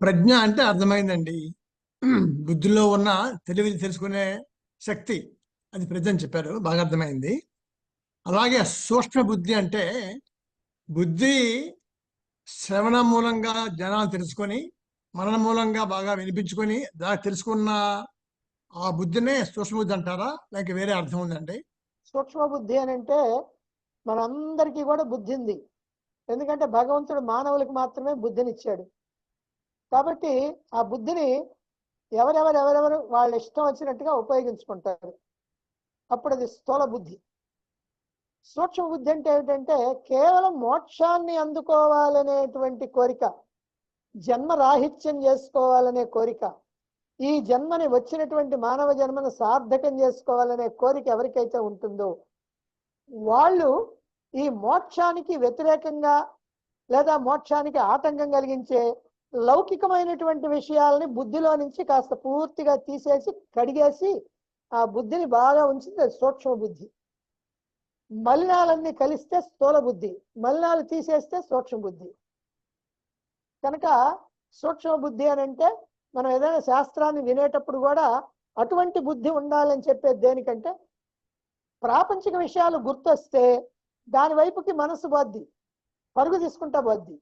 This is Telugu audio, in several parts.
ప్రజ్ఞ అంటే అర్థమైందండి. బుద్ధిలో ఉన్న తెలివిని తెలుసుకునే శక్తి, అది ప్రజ్ఞ అని చెప్పారు, బాగా అర్థమైంది. అలాగే సూక్ష్మ బుద్ధి అంటే బుద్ధి శ్రవణ మూలంగా జ్ఞానాలు తెలుసుకొని, మనన మూలంగా బాగా వినిపించుకొని దాన్ని తెలుసుకున్న ఆ బుద్ధినే సూక్ష్మ బుద్ధి అంటారా, లేక వేరే అర్థం ఉందండి? సూక్ష్మ బుద్ధి అని అంటే మనందరికీ కూడా బుద్ధి ఉంది. ఎందుకంటే భగవంతుడు మానవులకు మాత్రమే బుద్ధినిచ్చాడు. కాబట్టి ఆ బుద్ధిని ఎవరెవరు వాళ్ళ ఇష్టం వచ్చినట్టుగా ఉపయోగించుకుంటారు. అప్పుడు అది స్థూల బుద్ధి. సూక్ష్మ బుద్ధి అంటే ఏమిటంటే కేవలం మోక్షాన్ని అందుకోవాలనేటువంటి కోరిక, జన్మ రాహిత్యం చేసుకోవాలనే కోరిక, ఈ జన్మని వచ్చినటువంటి మానవ జన్మను సార్థకం చేసుకోవాలనే కోరిక ఎవరికైతే ఉంటుందో వాళ్ళు ఈ మోక్షానికి వ్యతిరేకంగా లేదా మోక్షానికి ఆటంకం కలిగించే లౌకికమైనటువంటి విషయాలని బుద్ధిలో నుంచి కాస్త పూర్తిగా తీసేసి కడిగేసి ఆ బుద్ధిని బాగా ఉంచింది సూక్ష్మ బుద్ధి. మలినాలన్నీ కలిస్తే స్థూల బుద్ధి, మలినాలు తీసేస్తే సూక్ష్మ బుద్ధి. కనుక సూక్ష్మ బుద్ధి అని అంటే మనం ఏదైనా శాస్త్రాన్ని వినేటప్పుడు కూడా అటువంటి బుద్ధి ఉండాలని చెప్పేది దేనికంటే ప్రాపంచిక విషయాలు గుర్తొస్తే దాని వైపుకి మనసు పోద్ది, పరుగు తీసుకుంటా పోద్ది.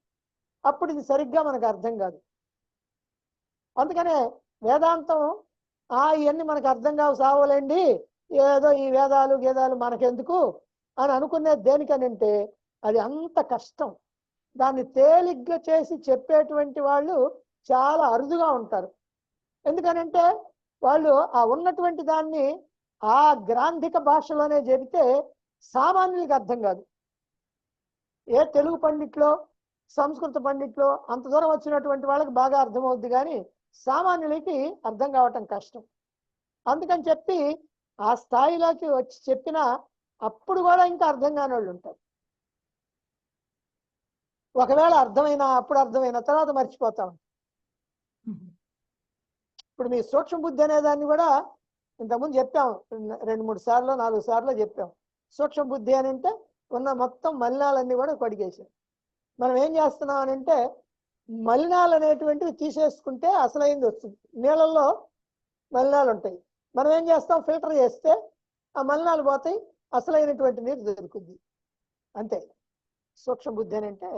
అప్పుడు ఇది సరిగ్గా మనకు అర్థం కాదు. అందుకనే వేదాంతం ఇవన్నీ మనకు అర్థం కావు, సావలేండి, ఏదో ఈ వేదాలు గేదాలు మనకెందుకు అని అనుకునేది దేనికనంటే అది అంత కష్టం. దాన్ని తేలిగ్గా చేసి చెప్పేటువంటి వాళ్ళు చాలా అరుదుగా ఉంటారు. ఎందుకనంటే వాళ్ళు ఆ ఉన్నటువంటి దాన్ని ఆ గ్రాంధిక భాషలోనే చెబితే సామాన్యులకి అర్థం కాదు. ఏ తెలుగు పండిట్లో సంస్కృత పండిట్లో అంత దూరం వచ్చినటువంటి వాళ్ళకి బాగా అర్థమవుద్ది, కానీ సామాన్యులకి అర్థం కావటం కష్టం. అందుకని చెప్పి ఆ స్థాయిలోకి వచ్చి చెప్పినా అప్పుడు కూడా ఇంకా అర్థం కాని వాళ్ళు ఉంటారు. ఒకవేళ అర్థమైనా అప్పుడు అర్థమైన తర్వాత మర్చిపోతాం. ఇప్పుడు మీ సూక్ష్మ బుద్ధి అనే దాన్ని కూడా ఇంతకుముందు చెప్పాం, 2-3 సార్లు 4 సార్లు చెప్పాం. సూక్ష్మ బుద్ధి అని అంటే ఉన్న మొత్తం మలినాలన్నీ కూడా కడిగేసాం. మనం ఏం చేస్తున్నాం అని అంటే మలినాలు అనేటువంటివి తీసేసుకుంటే అసలైంది వస్తుంది. నీళ్ళల్లో మలినాలు ఉంటాయి, మనం ఏం చేస్తాం, ఫిల్టర్ చేస్తే ఆ మలినాలు పోతాయి, అసలైనటువంటి నీరు దొరుకుద్ది. అంతే సూక్ష్మ బుద్ధి అని అంటే.